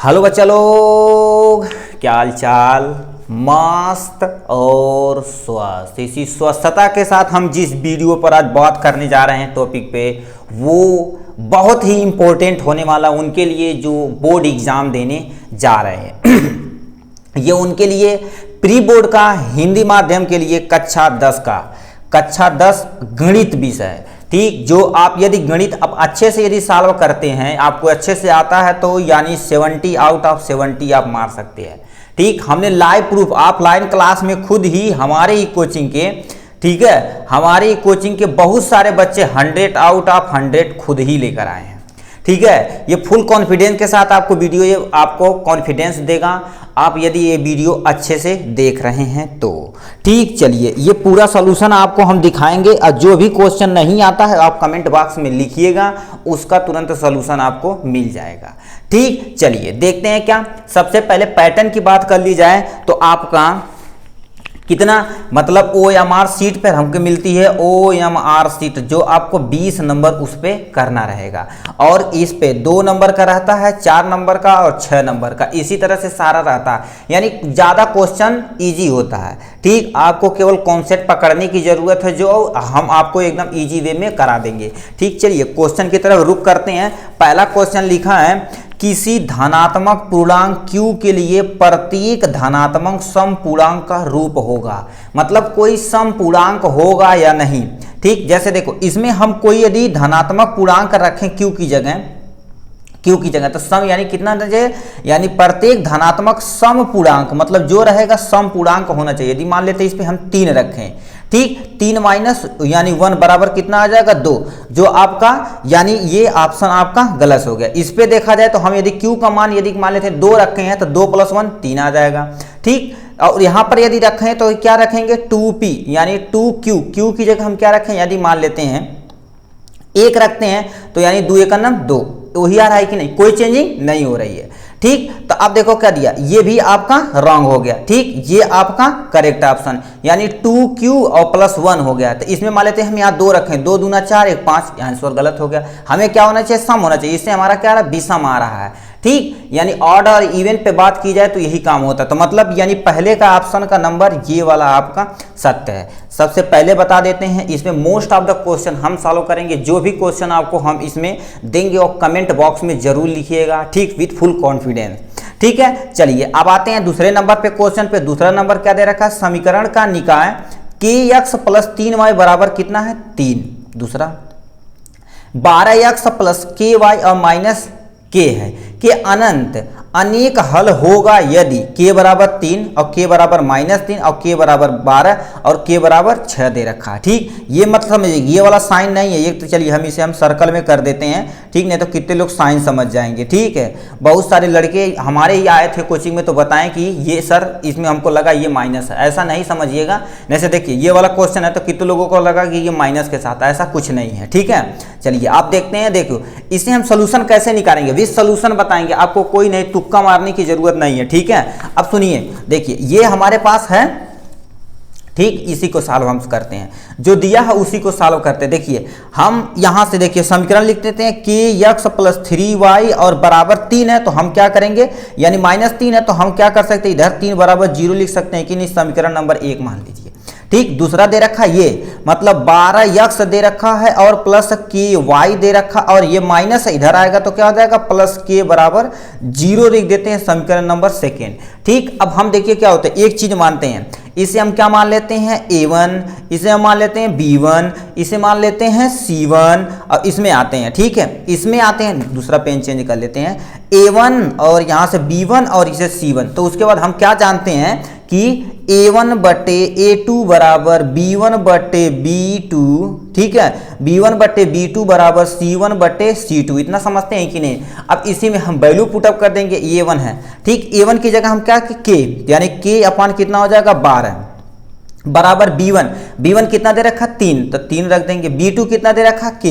Hello बच्चा लोग, क्या हाल चाल। मस्त और स्वस्थ। इसी स्वस्थता के साथ हम जिस वीडियो पर आज बात करने जा रहे हैं टॉपिक पे, वो बहुत ही इम्पोर्टेंट होने वाला उनके लिए जो बोर्ड एग्ज़ाम देने जा रहे हैं। ये उनके लिए प्री बोर्ड का हिंदी माध्यम के लिए कक्षा 10 गणित विषय। ठीक, जो आप यदि गणित अब अच्छे से यदि सॉल्व करते हैं, आपको अच्छे से आता है, तो यानी 70 आउट ऑफ 70 आप मार सकते हैं। ठीक, हमने लाइव प्रूफ ऑफलाइन क्लास में खुद ही हमारे ही कोचिंग के, ठीक है, हमारे कोचिंग के बहुत सारे बच्चे 100 आउट ऑफ 100 खुद ही लेकर आए हैं। ठीक है, ये फुल कॉन्फिडेंस के साथ आपको वीडियो, ये आपको कॉन्फिडेंस देगा आप यदि ये वीडियो अच्छे से देख रहे हैं तो। ठीक, चलिए ये पूरा सॉल्यूशन आपको हम दिखाएंगे और जो भी क्वेश्चन नहीं आता है आप कमेंट बॉक्स में लिखिएगा, उसका तुरंत सॉल्यूशन आपको मिल जाएगा। ठीक, चलिए देखते हैं क्या। सबसे पहले पैटर्न की बात कर ली जाए तो आपका कितना मतलब OMR सीट पर हमको मिलती है, OMR सीट जो आपको 20 नंबर उस पर करना रहेगा, और इस पे 2 नंबर का रहता है, 4 नंबर का और 6 नंबर का, इसी तरह से सारा रहता है, यानी ज़्यादा क्वेश्चन इजी होता है। ठीक, आपको केवल कॉन्सेप्ट पकड़ने की ज़रूरत है, जो हम आपको एकदम ईजी वे में करा देंगे। ठीक, चलिए क्वेश्चन की तरफ रुख करते हैं। पहला क्वेश्चन लिखा है, किसी धनात्मक पूर्णांक q के लिए प्रत्येक धनात्मक सम पूर्णांक का रूप होगा, मतलब कोई सम पूर्णांक होगा या नहीं। ठीक, जैसे देखो इसमें हम कोई यदि धनात्मक पूर्णांक रखें q की जगह तो सम यानी कितना चाहिए, यानी प्रत्येक धनात्मक सम पूर्णांक, मतलब जो रहेगा सम पूर्णांक होना चाहिए। यदि मान लेते हैं इस पे हम 3 रखें, ठीक, 3 माइनस यानी 1 बराबर कितना आ जाएगा 2, जो आपका यानी ये ऑप्शन आपका गलत हो गया। इस पे देखा जाए तो हम यदि q का मान यदि मान लेते हैं 2 रखे हैं तो 2 + 1 3 आ जाएगा। ठीक, और यहाँ पर यदि रखें तो क्या रखेंगे 2p यानी 2q, q की जगह हम क्या रखें, यदि मान लेते हैं 1 रखते हैं तो यानी 2 × 2, वही आ रहा है कि नहीं, कोई चेंजिंग नहीं हो रही है। ठीक, तो अब देखो क्या दिया, ये भी आपका रॉन्ग हो गया। ठीक, ये आपका करेक्ट ऑप्शन यानी 2q और +1 हो गया। तो इसमें मान लेते हैं हम यहाँ 2 रखें, 2 दूना 4 1 5, यहाँ आंसर गलत हो गया। हमें क्या होना चाहिए, सम होना चाहिए। इससे हमारा क्या आ रहा है, विषम आ रहा है। ठीक, यानी ऑड और इवन पे बात की जाए तो यही काम होता है। तो मतलब यानी पहले का ऑप्शन का नंबर ये वाला आपका सत्य है। सबसे पहले बता देते हैं, इसमें मोस्ट ऑफ द क्वेश्चन हम सॉल्व करेंगे। जो भी क्वेश्चन आपको हम इसमें देंगे और कमेंट बॉक्स में जरूर लिखिएगा, ठीक, विथ फुल कॉन्फिडेंस। ठीक है, चलिए अब आते हैं दूसरे नंबर पे क्वेश्चन पे। दूसरा नंबर क्या दे रखा है, समीकरण का निकाय kx + 3y बराबर कितना है 3। दूसरा 12x + ky और -k है कि अनंत अनेक हल होगा यदि k बराबर 3 और k बराबर -3 और k बराबर 12 और k बराबर 6 दे रखा है। ठीक, ये मत समझिए, ये वाला साइन नहीं है ये, तो चलिए हम इसे सर्कल में कर देते हैं। ठीक, नहीं तो कितने लोग साइन समझ जाएंगे। ठीक है, बहुत सारे लड़के हमारे ही आए थे कोचिंग में तो बताएं कि ये सर इसमें हमको लगा ये माइनस है, ऐसा नहीं समझिएगा। जैसे देखिए ये वाला क्वेश्चन है तो कितने लोगों को लगा कि ये माइनस के साथ, ऐसा कुछ नहीं है। ठीक है, चलिए आप देखते हैं। देखो इसे हम सोल्यूशन कैसे निकालेंगे, विद सोल्यूशन बताएंगे आपको, कोई नहीं तुक्का मारने की जरूरत नहीं है। ठीक है, अब सुनिए, देखिए ये हमारे पास है। ठीक, इसी को सॉल्व हम करते हैं, जो दिया है उसी को सॉल्व करते हैं। देखिए हम यहां से देखिए समीकरण लिख देते हैं, kx + 3y और बराबर 3 है तो हम क्या करेंगे, यानी -3 है तो हम क्या कर सकते हैं, इधर 3 बराबर 0 लिख सकते हैं कि नहीं, समीकरण नंबर 1 मान लीजिए। ठीक, दूसरा दे रखा ये मतलब 12x दे रखा है और +ky दे रखा, और ये माइनस इधर आएगा तो क्या हो जाएगा, +k बराबर 0 लिख देते हैं, समीकरण नंबर 2। ठीक, अब हम देखिए क्या होता है, एक चीज मानते हैं, इसे हम क्या मान लेते हैं a1, इसे हम मान लेते हैं b1, इसे मान लेते हैं c1, और इसमें आते हैं। ठीक है, इसमें आते हैं, दूसरा पेन चेंज कर लेते हैं, a1 और यहाँ से b1 और इसे c1। तो उसके बाद हम क्या जानते हैं कि a1/a2 बराबर b1/b2। ठीक है, b1/b2 बराबर c1/c2, इतना समझते हैं कि नहीं। अब इसी में हम वैल्यू पुटअप कर देंगे, a1 है। ठीक, a1 की जगह हम क्या k यानी k अपान कितना हो जाएगा 12 बराबर b1 कितना दे रखा 3, तो 3 रख देंगे। b2 कितना दे रखा k।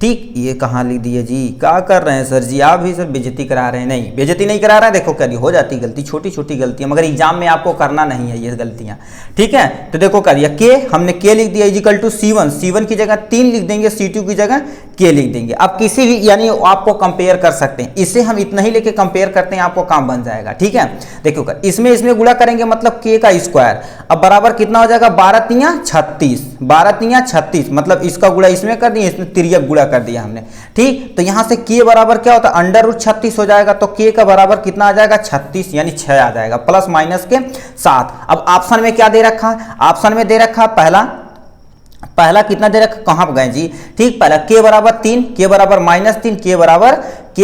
ठीक। ये कहाँ लिख दिए जी, क्या कर रहे हैं सर जी, आप भी सर बेइज्जती करा रहे हैं। नहीं, बेइज्जती नहीं करा रहा है, देखो करिए, हो जाती गलती, छोटी छोटी गलतियां, मगर एग्जाम में आपको करना नहीं है ये गलतियां, ठीक है। तो देखो करिए, के हमने के लिख दिया इजिकल टू C1, C1 की जगह 3 लिख देंगे, C2 की जगह के लिख देंगे। अब किसी भी यानी आपको कंपेयर कर सकते हैं, इसे हम इतना ही लेके कंपेयर करते हैं, आपको काम बन जाएगा, ठीक है। देखो कर, इसमें गुणा करेंगे मतलब के का स्क्वायर, अब बराबर कितना हो जाएगा, 12 तिया 36, 12 तिया 36, मतलब इसका गुणा इसमें कर दिया, इसमें तिर्यक गुणा कर दिया हमने, ठीक। तो यहां से के बराबर क्या होता है, √36 हो जाएगा, तो के का बराबर कितना आ जाएगा, 36 यानी 6 आ जाएगा, प्लस माइनस के साथ। अब ऑप्शन में क्या दे रखा है, ऑप्शन में दे रखा पहला कितना दे रखा, कहां पर गए जी, ठीक। पहला के बराबर 3, के बराबर -3, के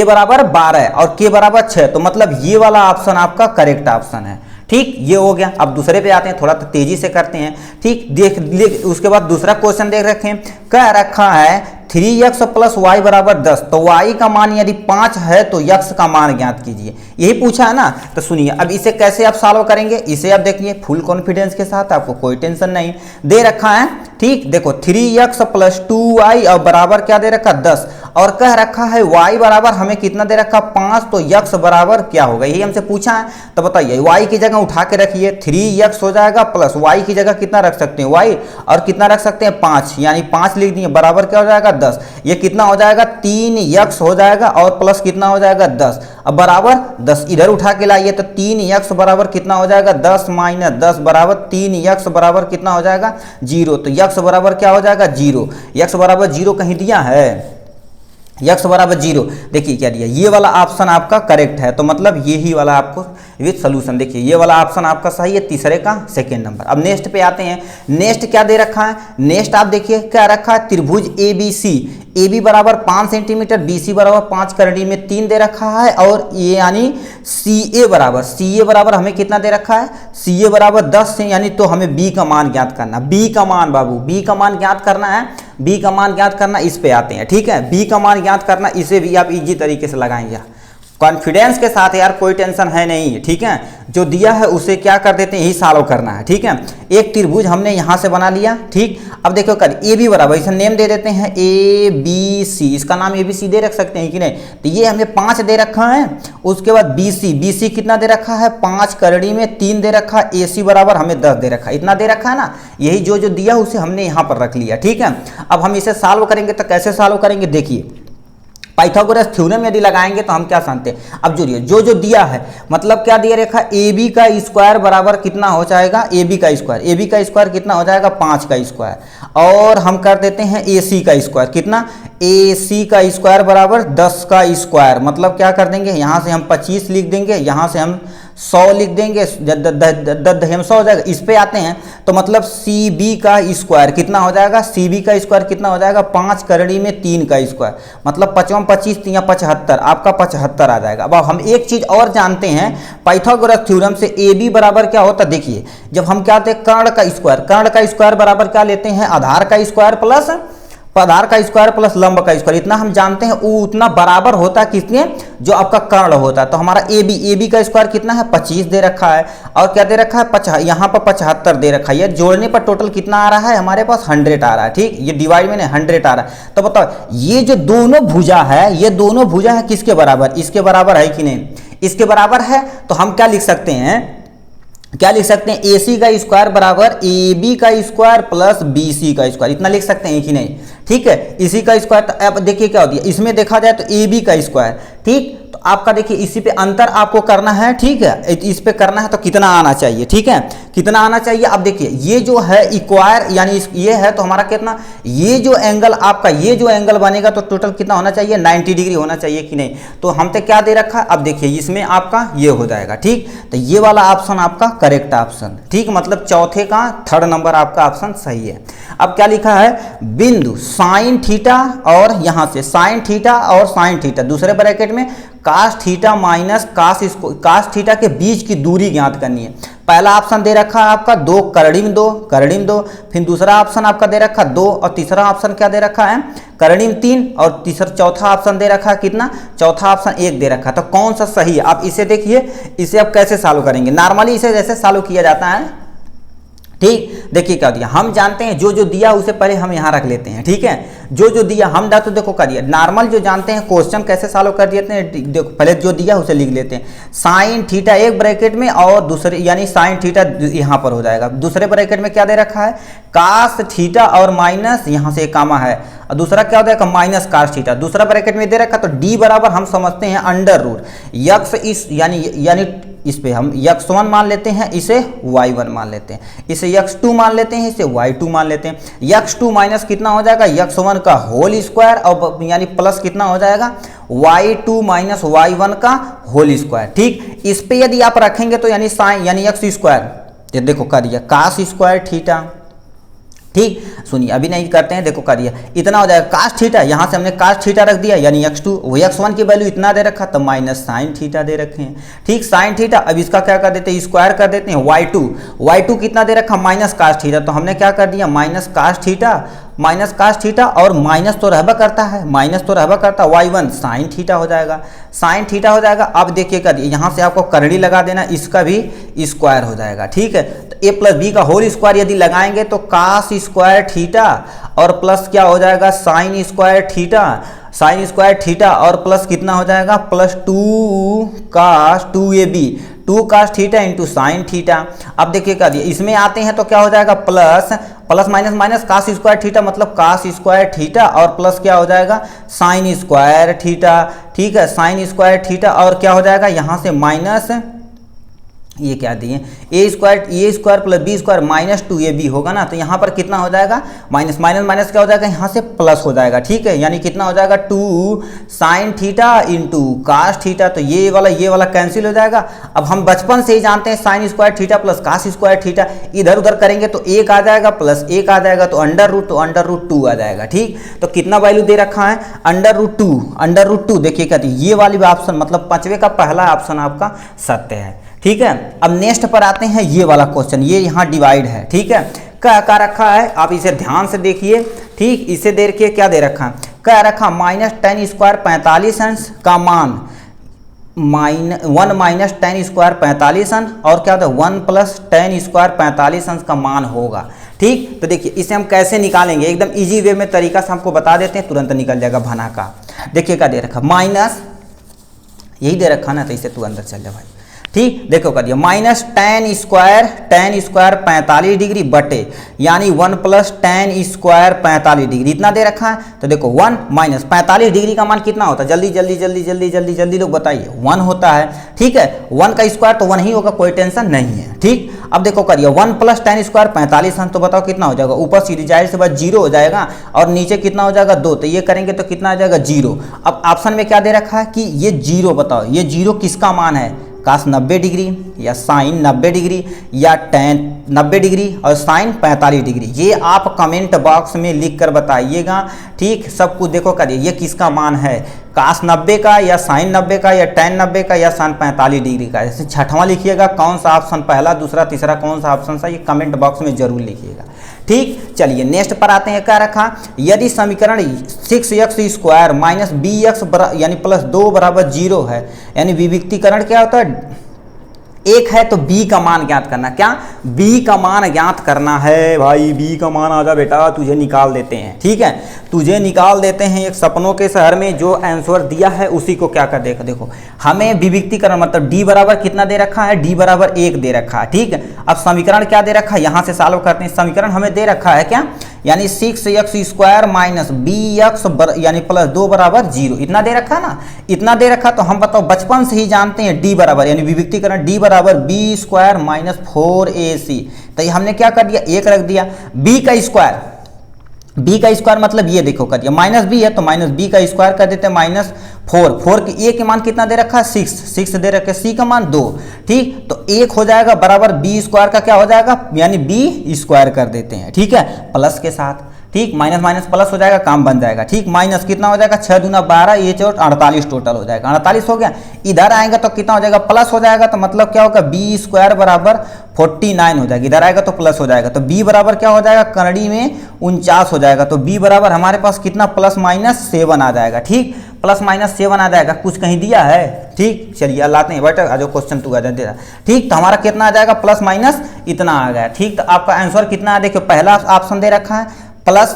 बराबर 12 और के बराबर 6, तो मतलब ये वाला ऑप्शन आपका करेक्ट ऑप्शन है, ठीक। ये हो गया। अब दूसरे पे आते हैं, थोड़ा तो तेजी से करते हैं, ठीक। देख उसके बाद दूसरा क्वेश्चन देख रखे हैं, कह रखा है 3x + y = 10, तो y का मान यदि 5 है तो x का मान ज्ञात कीजिए, यही पूछा है ना। तो सुनिए, अब इसे कैसे आप सॉल्व करेंगे, इसे आप देखिए फुल कॉन्फिडेंस के साथ, आपको कोई टेंशन नहीं, दे रखा है, ठीक। देखो 3x + 2y और बराबर क्या दे रखा, 10, और कह रखा है y बराबर हमें कितना दे रखा, 5, तो x बराबर क्या होगा, यही हमसे पूछा है। तो बताइए, y की जगह उठा के रखिए, 3x हो जाएगा, प्लस y की जगह कितना रख सकते हैं, y, और कितना रख सकते हैं, 5, यानी 5 लिख दिए, बराबर क्या हो जाएगा, 10। ये कितना हो जाएगा, 3x हो जाएगा, और प्लस कितना हो जाएगा, 10। अब बराबर 10 इधर उठा के लाइए, तो 3x बराबर कितना हो जाएगा, 10 - 10 बराबर 3x बराबर कितना हो जाएगा, 0। तो x बराबर क्या हो जाएगा, 0। x बराबर 0 कहीं दिया है, x बराबर 0, देखिए क्या दिया, ये वाला ऑप्शन आपका करेक्ट है, तो मतलब यही वाला आपको विथ सोल्यूशन, देखिए ये वाला ऑप्शन आपका सही है, तीसरे का सेकंड नंबर। अब नेक्स्ट पे आते हैं, नेक्स्ट क्या दे रखा है, नेक्स्ट आप देखिए क्या रखा है, त्रिभुज ABC, AB बराबर 5 सेंटीमीटर, BC बराबर 5 करड़ी में 3 दे रखा है, और ये यानी CA बराबर हमें कितना दे रखा है, CA बराबर 10 से, यानी तो हमें B का मान ज्ञात करना, B का मान बाबू, B का मान ज्ञात करना है, B का मान ज्ञात करना, इस पे आते हैं, ठीक है। B का मान ज्ञात करना, इसे भी आप इजी तरीके से लगाएंगे, कॉन्फिडेंस के साथ यार, कोई टेंशन है नहीं, ठीक है। जो दिया है उसे क्या कर देते हैं, यही सॉल्व करना है, ठीक है। एक त्रिभुज हमने यहां से बना लिया, ठीक। अब देखो कर AB बराबर, इसे नेम दे देते हैं ABC, इसका नाम ABC दे रख सकते हैं कि नहीं, तो ये हमें 5 दे रखा है। उसके बाद BC कितना दे रखा है, 5 करड़ी में 3 दे रखा है, AC बराबर हमें 10 दे रखा है, इतना दे रखा है ना, यही जो दिया उसे हमने यहाँ पर रख लिया, ठीक है। अब हम इसे सॉल्व करेंगे, तो कैसे सॉल्व करेंगे, देखिए पाइथागोरस थ्योरम यदि लगाएंगे तो हम क्या जानते हैं, अब जोड़िए, जो दिया है, मतलब क्या दिया रखा, AB का स्क्वायर बराबर कितना हो जाएगा, AB का स्क्वायर कितना हो जाएगा, 5 का स्क्वायर, और हम कर देते हैं AC का स्क्वायर कितना, AC का स्क्वायर बराबर 10 का स्क्वायर, मतलब क्या कर देंगे, यहाँ से हम 25 लिख देंगे, यहाँ से हम 100 लिख देंगे, 100 हो जाएगा। इस पे आते हैं, तो मतलब CB का स्क्वायर कितना हो जाएगा, CB का स्क्वायर कितना हो जाएगा, 5 करड़ी में 3 का स्क्वायर, मतलब 55 25 या 75, आपका 75 आ जाएगा। अब हम एक चीज और जानते हैं पाइथागोरस थ्योरम से, AB बराबर क्या होता है, देखिए जब हम क्या होते हैं, कर्ण का स्क्वायर बराबर क्या लेते हैं, आधार का स्क्वायर प्लस लंब का स्क्वायर, इतना हम जानते हैं, वो उतना बराबर होता है किसने, जो आपका कर्ण होता है। तो हमारा AB का स्क्वायर कितना है, 25 दे रखा है, और क्या दे रखा है, यहाँ पर 75 दे रखा है। ये जोड़ने पर टोटल कितना आ रहा है, हमारे पास 100 आ रहा है, ठीक। ये डिवाइड में 100 आ रहा है। तो बताओ, ये जो दोनों भुजा है, ये दोनों भुजा है किसके बराबर, इसके बराबर है कि नहीं, इसके बराबर है। तो हम क्या लिख सकते हैं, AC का स्क्वायर बराबर AB का स्क्वायर प्लस BC का स्क्वायर, इतना लिख सकते हैं कि नहीं, ठीक है। इसी का स्क्वायर, तो अब देखिए क्या होती है, इसमें देखा जाए तो AB का स्क्वायर, ठीक। तो आपका देखिए इसी पे अंतर आपको करना है, ठीक है, इस पे करना है, तो कितना आना चाहिए, ठीक है, कितना आना चाहिए। अब देखिए ये जो है इक्वायर, यानी ये है, तो हमारा कितना, ये जो एंगल आपका, ये जो एंगल बनेगा तो टोटल कितना होना चाहिए, 90 डिग्री होना चाहिए कि नहीं। तो हम तो क्या दे रखा है, अब देखिए इसमें आपका ये हो जाएगा, ठीक। तो ये वाला ऑप्शन आपका करेक्ट ऑप्शन, ठीक, मतलब चौथे का 3rd नंबर आपका ऑप्शन सही है। अब क्या लिखा है, बिंदु साइन थीटा, और यहां से साइन थीटा और साइन थीटा, दूसरे ब्रैकेट में cos theta minus cos theta के बीच की दूरी ज्ञात करनी है। पहला ऑप्शन दे रखा है आपका 2 करड़ीम 2, फिर दूसरा ऑप्शन आपका दे रखा 2, और तीसरा ऑप्शन क्या दे रखा है, करड़ीम 3, और चौथा ऑप्शन दे रखा है कितना, चौथा ऑप्शन 1 दे रखा है। तो कौन सा सही है, आप इसे देखिए, इसे आप कैसे सॉल्व करेंगे, नॉर्मली इसे जैसे सॉल्व किया जाता है, ठीक। देखिए क्या दिया, हम जानते हैं जो दिया उसे पहले हम यहाँ रख लेते हैं, ठीक है। जो जो दिया हम तो देखो करिए नॉर्मल जो जानते हैं क्वेश्चन कैसे सॉल्व कर देते हैं, देखो पहले जो दिया उसे लिख लेते हैं। साइन थीटा एक ब्रैकेट में और दूसरे यानी साइन थीटा यहाँ पर हो जाएगा, दूसरे ब्रैकेट में क्या दे रखा है कास थीटा और माइनस यहाँ से एक कामा है और दूसरा क्या हो जाएगा माइनस कास थीटा, दूसरा ब्रैकेट में दे रखा तो डी बराबर हम समझते हैं अंडर रूट यक्स इस यानी इस पे हम x1 मान लेते हैं, इसे y1 मान लेते हैं, इसे x2 मान लेते हैं, इसे y2 मान लेते हैं। x2 माइनस कितना हो जाएगा x1 का होल स्क्वायर और यानी प्लस कितना हो जाएगा y2 माइनस y1 का होल स्क्वायर। ठीक, इस पे यदि आप रखेंगे तो यानी साइन यानी एक्स स्क्वायर, ये देखो कर दिया कास स्क्वायर थीटा। ठीक, सुनिए अभी नहीं करते हैं, देखो करिए इतना हो जाएगा कास थीटा, यहाँ से हमने कास थीटा रख दिया यानी x2, वो x1 की वैल्यू इतना दे रखा तो माइनस साइन थीटा दे रखे हैं। ठीक, साइन थीटा, अब इसका क्या कर देते हैं स्क्वायर कर देते हैं y2 कितना दे रखा माइनस कास थीटा, तो हमने क्या कर दिया माइनस कास थीटा और माइनस तो रहबा करता है, y1 साइन थीटा हो जाएगा, अब देखिए कर यहाँ से आपको करड़ी लगा देना, इसका भी स्क्वायर हो जाएगा। ठीक है, तो a प्लस बी का होल स्क्वायर यदि लगाएंगे तो कास स्क्वायर थीटा और प्लस क्या हो जाएगा साइन स्क्वायर थीटा और प्लस कितना हो जाएगा plus 2 cos theta into sine theta. अब देखिए क्या दिया, इसमें आते हैं तो क्या हो जाएगा plus minus minus cos square theta मतलब कास स्क्वायर थीटा और प्लस क्या हो जाएगा साइन स्क्वायर थीटा। ठीक है, साइन स्क्वायर थीटा और क्या हो जाएगा यहाँ से माइनस ये क्या दिए A square plus B square minus 2ab होगा ना, तो यहाँ पर कितना हो जाएगा माइनस माइनस क्या हो जाएगा यहाँ से प्लस हो जाएगा। ठीक है, यानी कितना हो जाएगा 2 sine theta into cos theta, तो ये वाला कैंसिल हो जाएगा। अब हम बचपन से ही जानते हैं sine square theta plus cos square theta, इधर उधर करेंगे तो एक आ जाएगा प्लस एक आ जाएगा तो अंडर रूट 2 आ जाएगा। ठीक, तो कितना वैल्यू दे रखा है अंडर रूट 2। देखिए क्या ये वाली ऑप्शन मतलब पांचवे का पहला ऑप्शन आपका सत्य है। ठीक है, अब नेक्स्ट पर आते हैं, ये वाला क्वेश्चन, ये यहाँ डिवाइड है। ठीक है, क्या रखा है आप इसे ध्यान से देखिए। ठीक, इसे देख के क्या दे रखा है, क्या रखा माइनस टेन स्क्वायर 45 अंश का मान 1 माइनस टेन स्क्वायर 45 अंश और क्या होता है 1 प्लस टेन स्क्वायर 45 अंश का मान होगा। ठीक, तो देखिए इसे हम कैसे निकालेंगे, एकदम इजी वे में तरीका से हमको बता देते हैं, तुरंत निकल जाएगा भना का। देखिए क्या दे रखा माइनस यही दे रखा ना, तो इसे तू अंदर चल जा भाई। ठीक, देखो कर दिया माइनस टेन स्क्वायर 45 डिग्री बटे यानी 1 प्लस टेन स्क्वायर 45 डिग्री इतना दे रखा है। तो देखो 1 माइनस 45 डिग्री का मान कितना होता है, जल्दी लोग बताइए 1 होता है। ठीक है, 1 का स्क्वायर तो 1 ही होगा, कोई टेंशन नहीं है। ठीक, अब देखो करिए 1 प्लस टेन स्क्वायर 45 अंश, तो बताओ कितना हो जाएगा, ऊपर सीधी जाहिर से बात 0 हो जाएगा और नीचे कितना हो जाएगा 2, तो ये करेंगे तो कितना आ जाएगा 0। अब ऑप्शन में क्या दे रखा है कि ये 0, बताओ ये 0 किसका मान है, कास 90 डिग्री या साइन 90 डिग्री या टेन 90 डिग्री और साइन 45 डिग्री, ये आप कमेंट बॉक्स में लिख कर बताइएगा। ठीक, सब कुछ देखो करिए ये किसका मान है, कास 90 का या साइन 90 का या टेन 90 का या साइन 45 डिग्री का। जैसे छठवां लिखिएगा कौन सा ऑप्शन पहला दूसरा तीसरा कौन सा ऑप्शन सा, ये कमेंट बॉक्स में जरूर लिखिएगा। ठीक, चलिए नेक्स्ट पर आते हैं, क्या रखा यदि समीकरण 6x स्क्वायर माइनस bx यानी प्लस 2 बराबर 0 है, यानी विविक्तीकरण क्या होता है एक है, तो b का मान ज्ञात करना। क्या b का मान ज्ञात करना है भाई, b का मान आजा बेटा तुझे निकाल देते हैं। ठीक है, तुझे निकाल देते हैं एक सपनों के शहर में जो आंसर दिया है उसी को क्या कर देखो हमें विविक्तीकरण मतलब d बराबर कितना दे रखा है, d बराबर 1 दे रखा है। ठीक है, अब समीकरण क्या दे रखा है यहाँ से सॉल्व करते हैं। समीकरण हमें दे रखा है क्या यानी 6x स्क्वायर माइनस bx यानी प्लस 2 बराबर 0 इतना दे रखा ना, इतना दे रखा। तो हम बताओ बचपन से ही जानते हैं d बराबर यानी विविक्तीकरण d बराबर b स्क्वायर माइनस 4ac, तो ये हमने क्या कर दिया 1 रख दिया। b का स्क्वायर मतलब ये देखो कर दिया माइनस b है तो माइनस b का स्क्वायर कर देते हैं माइनस 4 की a के मान कितना दे रखा है 6 दे रखा है, c का मान 2। ठीक, तो 1 हो जाएगा बराबर b स्क्वायर का क्या हो जाएगा यानी b स्क्वायर कर देते हैं। ठीक है, प्लस के साथ। ठीक, माइनस माइनस प्लस हो जाएगा, काम बन जाएगा। ठीक, माइनस कितना हो जाएगा 6 दूना 12 ये 48 टोटल हो जाएगा, 48 हो गया। इधर आएगा तो कितना हो जाएगा प्लस हो जाएगा, तो मतलब क्या होगा b स्क्वायर बराबर 49 हो जाएगा। इधर आएगा तो प्लस हो जाएगा, तो b बराबर क्या हो जाएगा करड़ी में 49 हो जाएगा। तो b बराबर हमारे पास कितना प्लस माइनस 7 आ जाएगा। ठीक, प्लस माइनस 7 आ जाएगा, कुछ कहीं दिया है। ठीक, चलिए लाते हैं बेटा, आज क्वेश्चन तू आ जाए। ठीक, तो हमारा कितना आ जाएगा प्लस माइनस इतना आ गया। ठीक, तो आपका आंसर कितना है देखिए, पहला ऑप्शन दे रखा है प्लस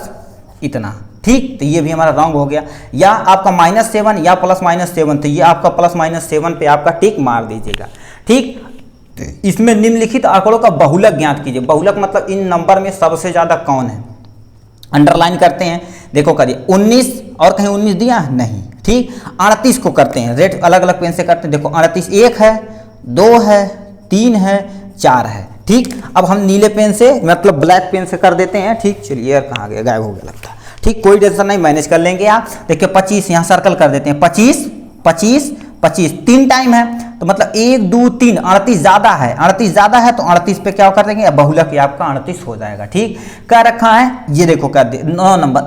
इतना ठीक, तो ये भी हमारा रॉन्ग हो गया। या आपका -7 या +-7, तो ये आपका +-7 पे आपका टिक मार दीजिएगा। ठीक, इसमें निम्नलिखित आंकड़ों का बहुलक ज्ञात कीजिए। बहुलक मतलब इन नंबर में सबसे ज़्यादा कौन है, अंडरलाइन करते हैं। देखो करिए 19 और कहीं 19 दिया नहीं। ठीक, 38 को करते हैं, रेट अलग अलग पेन से करते हैं। देखो 38 1 है, 2 है, 3 है, 4 है। ठीक, अब हम नीले पेन से मतलब ब्लैक पेन से कर देते हैं। ठीक, चलिए यार कहाँ गया, गायब हो गया लगता है। ठीक, कोई टेंशन नहीं, मैनेज कर लेंगे आप। देखिए 25 यहाँ सर्कल कर देते हैं, 25 25 25 3 टाइम है, तो मतलब 1 2 3 38 ज़्यादा है, 38 ज़्यादा है तो 38 पे क्या कर देंगे, बहुलक ये आपका 38 हो जाएगा। ठीक, क्या रखा है ये देखो, क्या 9 नंबर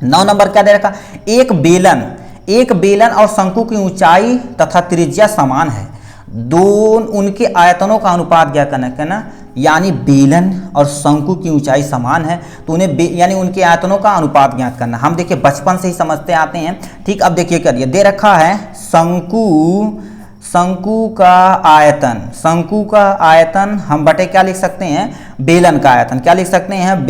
9 नंबर क्या दे रखा, एक बेलन और शंकु की ऊंचाई तथा त्रिज्या समान है, उनके आयतनों का अनुपात क्या करना, यानी बेलन और शंकु की ऊंचाई समान है तो उन्हें यानी उनके आयतनों का अनुपात ज्ञात करना। हम देखिए बचपन से ही समझते आते हैं। ठीक, अब देखिए करिए, दे रखा है शंकु का आयतन हम बटे क्या लिख सकते हैं, बेलन का आयतन। क्या लिख सकते हैं,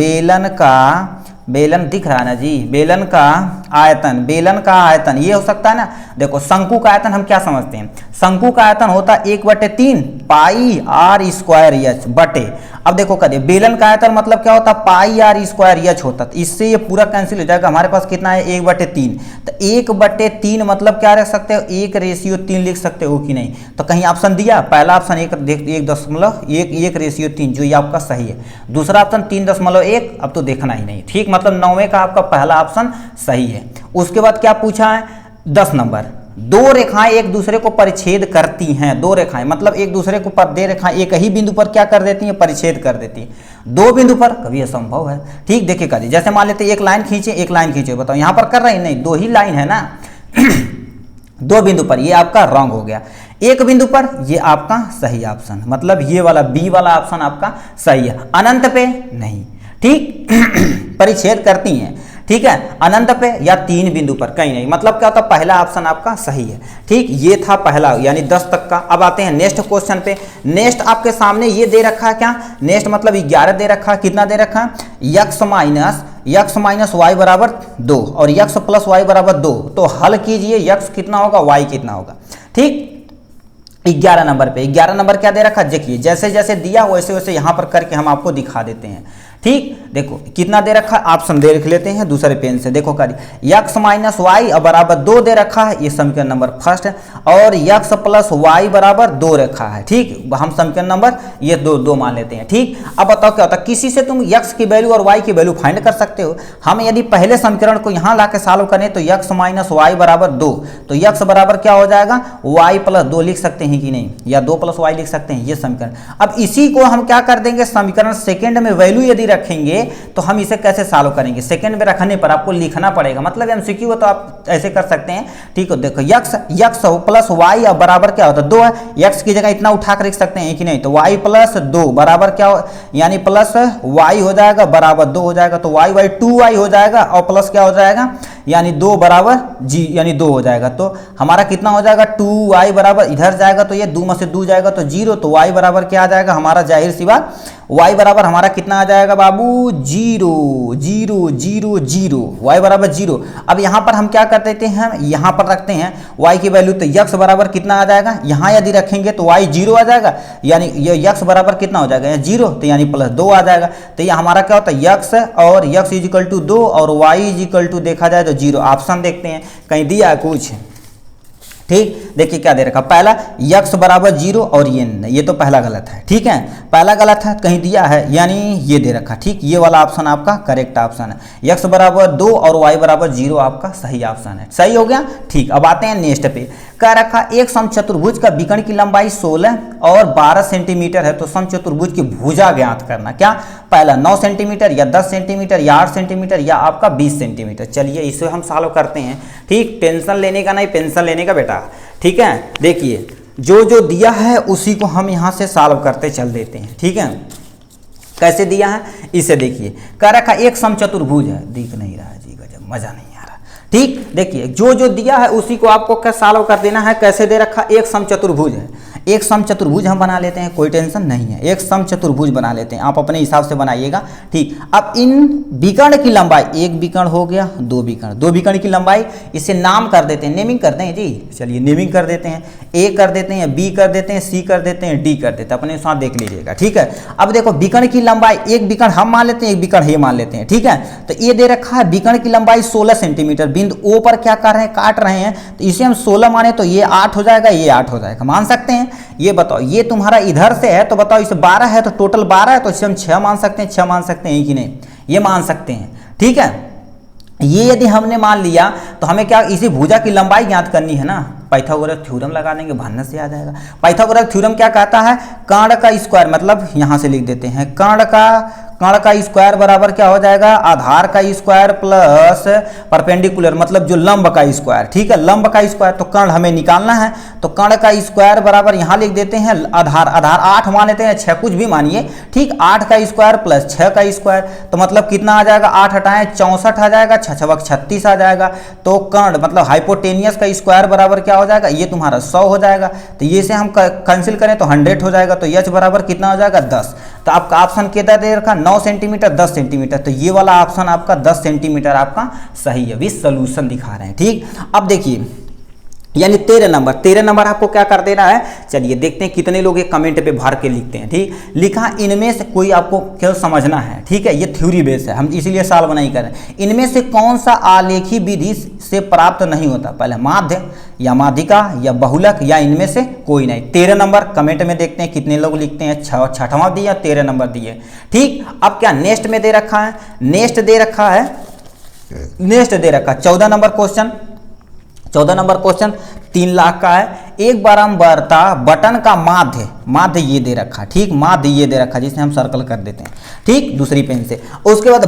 बेलन दिख रहा है ना जी, बेलन का आयतन ये हो सकता है ना। देखो शंकु का आयतन हम क्या समझते हैं, शंकु का आयतन होता है 1/3 पाई r स्क्वायर एच बटे। अब देखो करिए बेलन का आयतन मतलब क्या होता है, पाई r स्क्वायर एच होता है। इससे ये पूरा कैंसिल हो जाएगा, हमारे पास कितना है 1/3। तो 1/3 मतलब क्या रख सकते हो, 1/3 लिख सकते हो कि नहीं। तो कहीं ऑप्शन दिया, पहला ऑप्शन 1.3 जो ये आपका सही है। दूसरा ऑप्शन 3.1, अब तो देखना ही नहीं। ठीक, मतलब 9वें का आपका पहला ऑप्शन सही है। उसके बाद क्या पूछा है 10 नंबर, दो रेखाएं एक दूसरे को परिच्छेद करती हैं। दो रेखाएं मतलब एक दूसरे को दे रेखाएं एक ही बिंदु पर क्या कर देती हैं, परिच्छेद कर देती हैं। दो बिंदु पर कभी असंभव है। ठीक, देखिए करिए, जैसे मान लेते एक लाइन खींचे, बताओ यहाँ पर कर रहे हैं, नहीं 2 ही लाइन है ना। 2 बिंदु पर, ये आपका रॉन्ग हो गया। एक बिंदु पर, ये आपका सही ऑप्शन, मतलब ये वाला बी वाला ऑप्शन आपका सही है। अनंत पे नहीं। ठीक, परिच्छेद करती हैं। ठीक है, अनंत पे या 3 बिंदु पर कहीं नहीं, मतलब क्या होता, पहला ऑप्शन आपका सही है। ठीक, ये था पहला यानी 10 तक का। अब आते हैं नेक्स्ट क्वेश्चन पे। नेक्स्ट आपके सामने ये दे रखा है क्या, नेक्स्ट मतलब 11 दे रखा है। कितना दे रखा है, यक्स माइनस वाई बराबर 2 और यक्स प्लस वाई बराबर 2। तो हल कीजिए, यक्स कितना होगा, वाई कितना होगा। ठीक, 11 नंबर पे 11 नंबर क्या दे रखा, देखिए जैसे जैसे दिया वैसे वैसे यहाँ पर करके हम आपको दिखा देते हैं। ठीक, देखो कितना दे रखा है, ऑप्शन दे लेते हैं दूसरे पेन से। देखो करिए, यक्स माइनस वाई बराबर 2 दे रखा है, ये समीकरण नंबर फर्स्ट है। और यक्स प्लस वाई बराबर 2 रखा है। ठीक, हम समीकरण नंबर ये 2 मान लेते हैं। ठीक, अब बताओ क्या होता है, किसी से तुम यक्स की वैल्यू और वाई की वैल्यू फाइंड कर सकते हो। हम यदि पहले समीकरण को यहाँ ला के सॉल्व करें तो यक्स माइनस वाई बराबर 2, तो यक्स बराबर क्या हो जाएगा, वाई प्लस 2 लिख सकते हैं कि नहीं, या 2 प्लस वाई लिख सकते हैं, ये समीकरण। अब इसी को हम क्या कर देंगे, समीकरण सेकेंड में वैल्यू यदि रखेंगे तो हम इसे कैसे सॉल्व करेंगे, सेकंड में रखने पर आपको लिखना पड़ेगा, मतलब एमसीक्यू है तो आप ऐसे कर सकते हैं। ठीक है, देखो यक्स प्लस वाई बराबर क्या होता है, 2 है। यक्स की जगह इतना उठा कर लिख सकते हैं कि नहीं, तो वाई प्लस 2 बराबर क्या हो, यानी प्लस वाई हो जाएगा बराबर 2 हो जाएगा, तो वाई 2y हो जाएगा और प्लस क्या हो जाएगा, यानी 2 बराबर जी यानी 2 हो जाएगा। तो हमारा कितना हो जाएगा, 2y बराबर इधर जाएगा तो ये 2 में से 2 जाएगा तो 0, तो y बराबर क्या आ जाएगा हमारा, जाहिर सी बात y बराबर हमारा कितना आ जाएगा बाबू, 0 0 0 0, y बराबर 0। अब यहाँ पर हम क्या कर देते हैं, यहाँ पर रखते हैं y की वैल्यू, तो x बराबर कितना आ जाएगा, यहाँ यदि रखेंगे तो y 0 आ जाएगा, यानी ये x बराबर कितना हो जाएगा, 0, तो यानी प्लस 2 आ जाएगा। तो ये हमारा क्या होता है, x और x इजिकल टू 2 और y इजिकल टू देखा जाए तो 0। ऑप्शन देखते हैं कहीं दिया है कुछ। ठीक, देखिए क्या दे रखा, पहला यक्स बराबर 0 और ये तो पहला गलत है। ठीक है, पहला गलत है, कहीं दिया है यानी ये दे रखा। ठीक, ये वाला ऑप्शन आपका करेक्ट ऑप्शन है, यक्स बराबर 2 और वाई बराबर 0 आपका सही ऑप्शन है। सही हो गया। ठीक, अब आते हैं नेक्स्ट पे। क्या रखा, एक समचतुर्भुज का विकर्ण की लंबाई 16 और 12 सेंटीमीटर है, तो समचतुर्भुज की भुजा ज्ञात करना। क्या, पहला 9 सेंटीमीटर या 10 सेंटीमीटर या 8 सेंटीमीटर या आपका 20 सेंटीमीटर। चलिए इसे हम सॉल्व करते हैं। ठीक, टेंशन लेने का नहीं, पेंशन लेने का बेटा। ठीक है, देखिए जो जो दिया है उसी को हम यहाँ से सॉल्व करते चल देते हैं। ठीक है, कैसे दिया है इसे देखिए। कह रखा एक समचतुर्भुज है, दिख नहीं रहा है जी, गजब मजा नहीं आ रहा। ठीक, देखिए जो जो दिया है उसी को आपको क्या सॉल्व कर देना है। कैसे दे रखा, एक समचतुर्भुज है, एक समचतुर्भुज हम बना लेते हैं, कोई टेंशन नहीं है, एक समचतुर्भुज बना लेते हैं, आप अपने हिसाब से बनाइएगा। ठीक, अब इन विकर्ण की लंबाई, एक विकर्ण हो गया, दो विकर्ण की लंबाई, इसे नाम कर देते हैं, नेमिंग करते हैं जी। चलिए नेमिंग कर देते हैं, ए कर देते हैं, बी कर देते हैं, सी कर देते हैं, डी कर देते हैं, अपने साथ देख लीजिएगा। ठीक है, अब देखो विकर्ण की लंबाई, एक विकर्ण हम मान लेते हैं, एक विकर्ण ये मान लेते हैं। ठीक है, तो ये दे रखा है विकर्ण की लंबाई 16 सेंटीमीटर, बिंदु ओ पर क्या कर रहे हैं, काट रहे हैं, तो इसे हम 16 माने तो ये 8 हो जाएगा, ये 8 हो जाएगा, मान सकते हैं। ये बताओ, ये तुम्हारा इधर से है तो बताओ इसे 12 है तो टोटल 12 है, तो इसे हम 6 मान सकते हैं, 6 मान सकते हैं कि नहीं, ये मान सकते हैं। ठीक है, ये यदि हमने मान लिया तो हमें क्या, इसी भुजा की लंबाई ज्ञात करनी है ना, पाइथागोरस थ्योरम लगा देंगे, भान्ना से आ जाएगा। पाइथागोरस थ्योरम क्या कहता है, कर्ण का स्क्वायर, मतलब यहां से लिख देते हैं, कर्ण का स्क्वायर बराबर क्या हो जाएगा, आधार का स्क्वायर प्लस परपेंडिकुलर, मतलब जो लंब का स्क्वायर। ठीक है, लंब का स्क्वायर, तो कर्ण हमें निकालना है, तो कर्ण का स्क्वायर बराबर यहां लिख देते हैं आधार 8 मान लेते हैं, 6 कुछ भी मानिए। ठीक, 8 का स्क्वायर प्लस 6 का स्क्वायर, तो मतलब कितना आ जाएगा, 8 हटाएं 64 आ जाएगा, 6 36 आ जाएगा। तो कर्ण मतलब हाइपोटेनियस का स्क्वायर बराबर क्या हो जाएगा, ये तुम्हारा 100 हो जाएगा, तो ये से हम कैंसिल करें तो 100 हो जाएगा, तो एच बराबर कितना हो जाएगा, 10। तो आपका ऑप्शन कितना दे रखा, 9 सेंटीमीटर 10 सेंटीमीटर, तो ये वाला ऑप्शन आपका 10 सेंटीमीटर आपका सही है, भी सॉल्यूशन दिखा रहे हैं। ठीक, अब देखिए यानी 13 नंबर आपको क्या कर देना है, चलिए देखते हैं कितने लोग एक कमेंट पे भर के लिखते हैं। ठीक, लिखा इनमें से कोई, आपको क्या समझना है। ठीक है, ये थ्योरी बेस है, हम इसीलिए सॉल्व नहीं कर रहे हैं। इनमें से कौन सा आलेखी विधि से प्राप्त नहीं होता, पहले माध्य या माध्यिका या बहुलक या इनमें से कोई नहीं। 13 नंबर कमेंट में देखते हैं कितने लोग लिखते हैं, 6वां दिया, 13 नंबर दिए। ठीक, अब क्या नेक्स्ट में दे रखा है, नेक्स्ट दे रखा है 14 नंबर क्वेश्चन, 3 लाख का है। एक बारंबारता बटन का माध्य ये दे रखा है। ठीक, माध्य ये दे रखा है, जिसे हम सर्कल कर देते हैं। ठीक, दूसरी पेन से। उसके बाद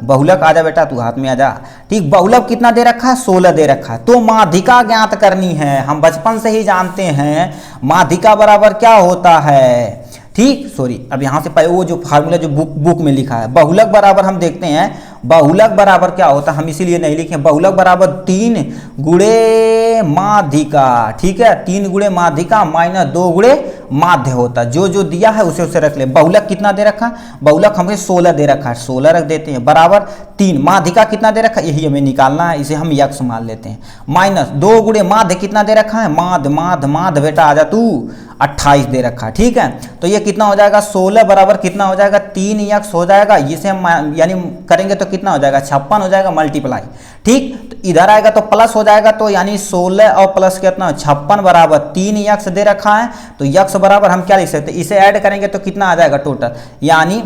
बहुलक आ जा बेटा, तू हाथ में आ जा। ठीक, बहुलक कितना दे रखा है, 16 दे रखा है। तो माध्यिका ज्ञात करनी है, हम बचपन से ही जानते हैं माध्यिका बराबर क्या होता है। ठीक, सॉरी, अब यहाँ से वो जो फार्मूला जो बुक में लिखा है, बहुलक बराबर हम देखते हैं, बहुलक बराबर क्या होता है, हम इसीलिए नहीं लिखे, बहुलक बराबर 3 गुणे माध्यिका। ठीक है, 3 गुणे माध्यिका माइनस 2 गुणे माध्य होता है, जो दिया है उसे रख ले। बहुलक कितना दे रखा है, बहुलक हमें 16 दे रखा है, 16 रख देते हैं, बराबर 3 माध्यिका कितना दे रखा है, यही हमें निकालना है, इसे हम यक्ष मान लेते हैं, माइनस 2 गुणे माध्य कितना दे रखा है, माध्य बेटा आजा तू, 28 दे रखा है। ठीक है, तो ये कितना हो जाएगा, 16 बराबर कितना हो जाएगा, 3 यक्ष हो जाएगा, इसे हम यानी करेंगे तो कितना हो जाएगा, 56 हो जाएगा मल्टीप्लाई। ठीक, तो इधर आएगा तो प्लस हो जाएगा, तो यानी 16 और प्लस कितना, 56 बराबर 3 यक्ष दे रखा है, तो यक्ष बराबर हम क्या लिख सकते हैं, इसे ऐड करेंगे तो कितना आ जाएगा टोटल, यानी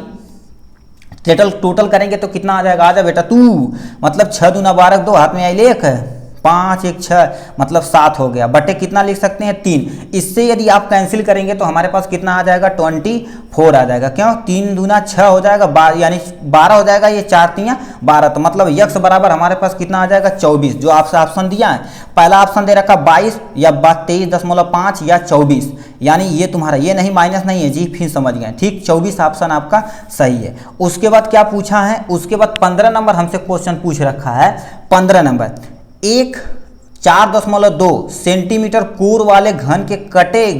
टोटल करेंगे तो कितना आ जाएगा, आ जा बेटा तू, मतलब 6 दूना 12, 2 हाथ में आई लेख, 5 1 6 मतलब 7 हो गया, बटे कितना लिख सकते हैं 3। इससे यदि आप कैंसिल करेंगे तो हमारे पास कितना आ जाएगा 24 आ जाएगा। क्यों, 3 दूना 6 हो जाएगा, यानी 12 हो जाएगा, ये 4 3 12, तो मतलब यक्ष बराबर हमारे पास कितना आ जाएगा 24, जो आपसे ऑप्शन दिया है। पहला ऑप्शन दे रखा 22 या 23.5 या 24, यानी ये तुम्हारा, ये नहीं माइनस नहीं है जी, फिर समझ गए। ठीक, 24 ऑप्शन आपका सही है। उसके बाद क्या पूछा है, उसके बाद 15 नंबर हमसे क्वेश्चन पूछ रखा है। 15 नंबर, एक 4.2 सेंटीमीटर कोर वाले घन के काटे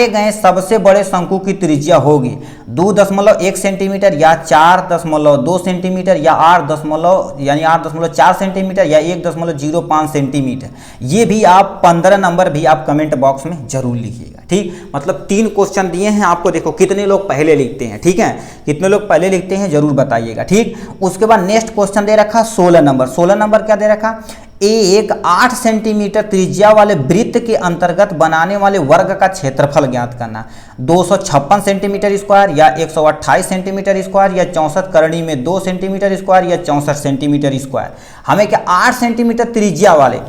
गए सबसे बड़े शंकु की त्रिज्या होगी 2.1 सेंटीमीटर या 4.2 सेंटीमीटर या 8.4 सेंटीमीटर या 1.05 सेंटीमीटर। ये भी आप 15 नंबर भी आप कमेंट बॉक्स में जरूर लिखिएगा। ठीक, मतलब 3 क्वेश्चन दिए हैं आपको, देखो कितने लोग पहले लिखते हैं। ठीक है, कितने लोग पहले लिखते हैं जरूर बताइएगा। ठीक, उसके बाद नेक्स्ट क्वेश्चन दे रखा 16 नंबर। 16 नंबर क्या दे रखा, एक 8 सेंटीमीटर त्रिज्या वाले वृत्त के अंतर्गत बनाने वाले वर्ग का क्षेत्रफल ज्ञात करना, 256 सेंटीमीटर स्क्वायर या 128 सेंटीमीटर स्क्वायर या 64 करणी में 2 सेंटीमीटर स्क्वायर या 64 सेंटीमीटर स्क्वायर। हमें क्या 8 सेंटीमीटर त्रिज्या वाले